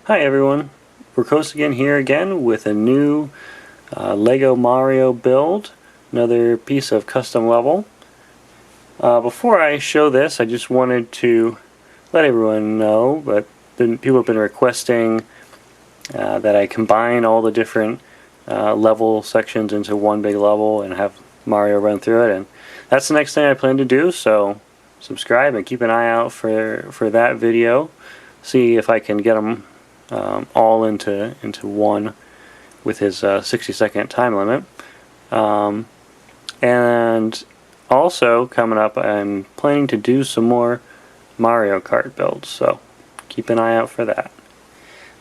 Hi everyone, again here again with a new Lego Mario build, another piece of custom level. Before I show this, I just wanted to let everyone know that people have been requesting that I combine all the different level sections into one big level and have Mario run through it, and that's the next thing I plan to do, so subscribe and keep an eye out for that video. See if I can get them all into one with his 60-second time limit. And also coming up, I'm planning to do some more Mario Kart builds, so keep an eye out for that.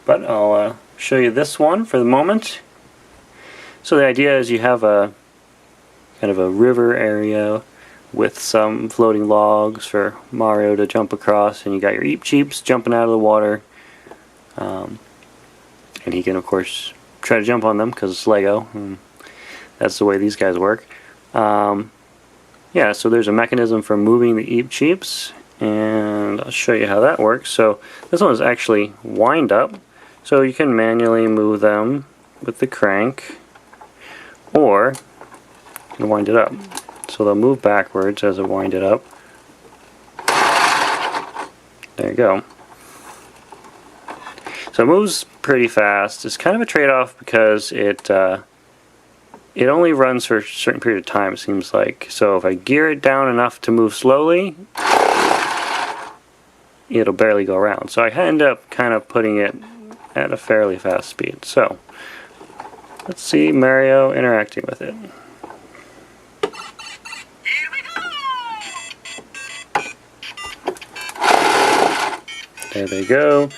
But I'll show you this one for the moment. So the idea is you have a kind of a river area with some floating logs for Mario to jump across, and you got your Eep Cheeps jumping out of the water. And he can of course try to jump on them because it's Lego, and that's the way these guys work. Yeah, so there's a mechanism for moving the Eep Cheeps, and I'll show you how that works. So this one is actually wind up, so you can manually move them with the crank, or you can wind it up. So they'll move backwards as I wind it up. There you go. So it moves pretty fast. It's kind of a trade-off because it only runs for a certain period of time, it seems like. So if I gear it down enough to move slowly, it'll barely go around. So I end up kind of putting it at a fairly fast speed. So let's see Mario interacting with it. There they go.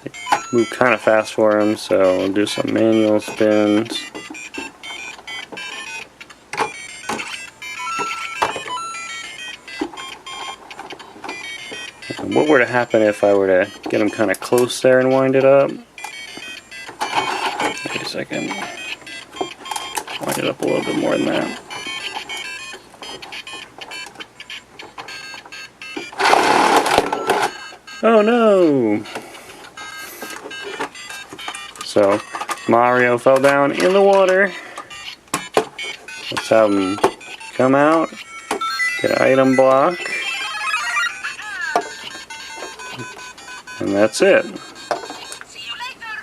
They move kind of fast for him, so we'll do some manual spins. And what were to happen if I were to get him kind of close there and wind it up? Wait a second. Wind it up a little bit more than that. Oh no! So Mario fell down in the water. Let's have him come out, get an item block, and that's it. See you later.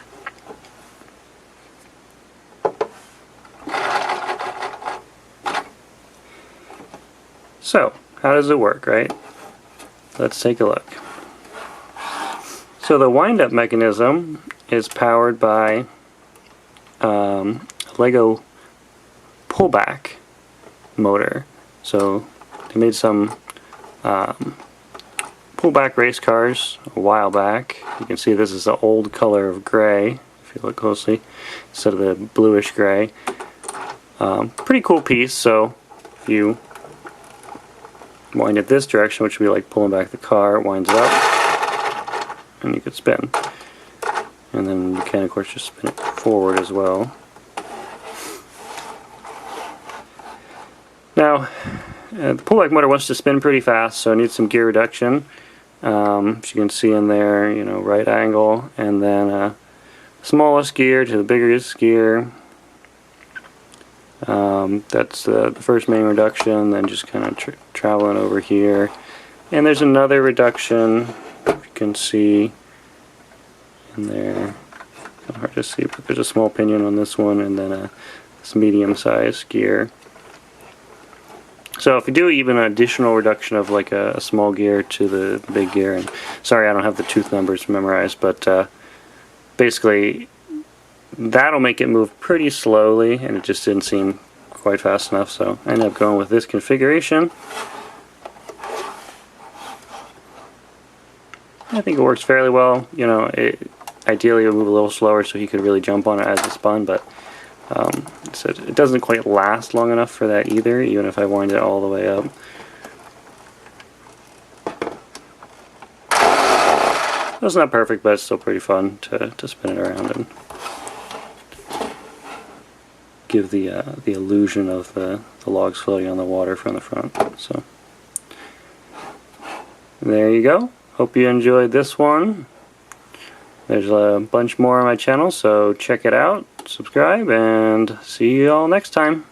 So, how does it work, right? Let's take a look. So the wind-up mechanism is powered by a Lego pullback motor. So they made some pullback race cars a while back. You can see this is the old color of gray, if you look closely, instead of the bluish gray. Pretty cool piece. So if you wind it this direction, which would be like pulling back the car, it winds it up, and you could spin. And then you can of course just spin it forward as well. Now the pullback motor wants to spin pretty fast, so it needs some gear reduction. As you can see in there, you know, right angle, and then smallest gear to the biggest gear. That's the first main reduction, then just kind of traveling over here. And there's another reduction, you can see in there. Kind of hard to see, but there's a small pinion on this one, and then this medium-sized gear. So if you do even an additional reduction of like a small gear to the big gear, and sorry I don't have the tooth numbers memorized, but basically that'll make it move pretty slowly, and it just didn't seem quite fast enough, so I ended up going with this configuration. I think it works fairly well. You know, ideally it would move a little slower so he could really jump on it as it spun, but so it doesn't quite last long enough for that either, even if I wind it all the way up. It's not perfect, but it's still pretty fun to spin it around and give the illusion of the logs floating on the water from the front. So there you go. Hope you enjoyed this one. There's a bunch more on my channel, so check it out, subscribe, and see you all next time.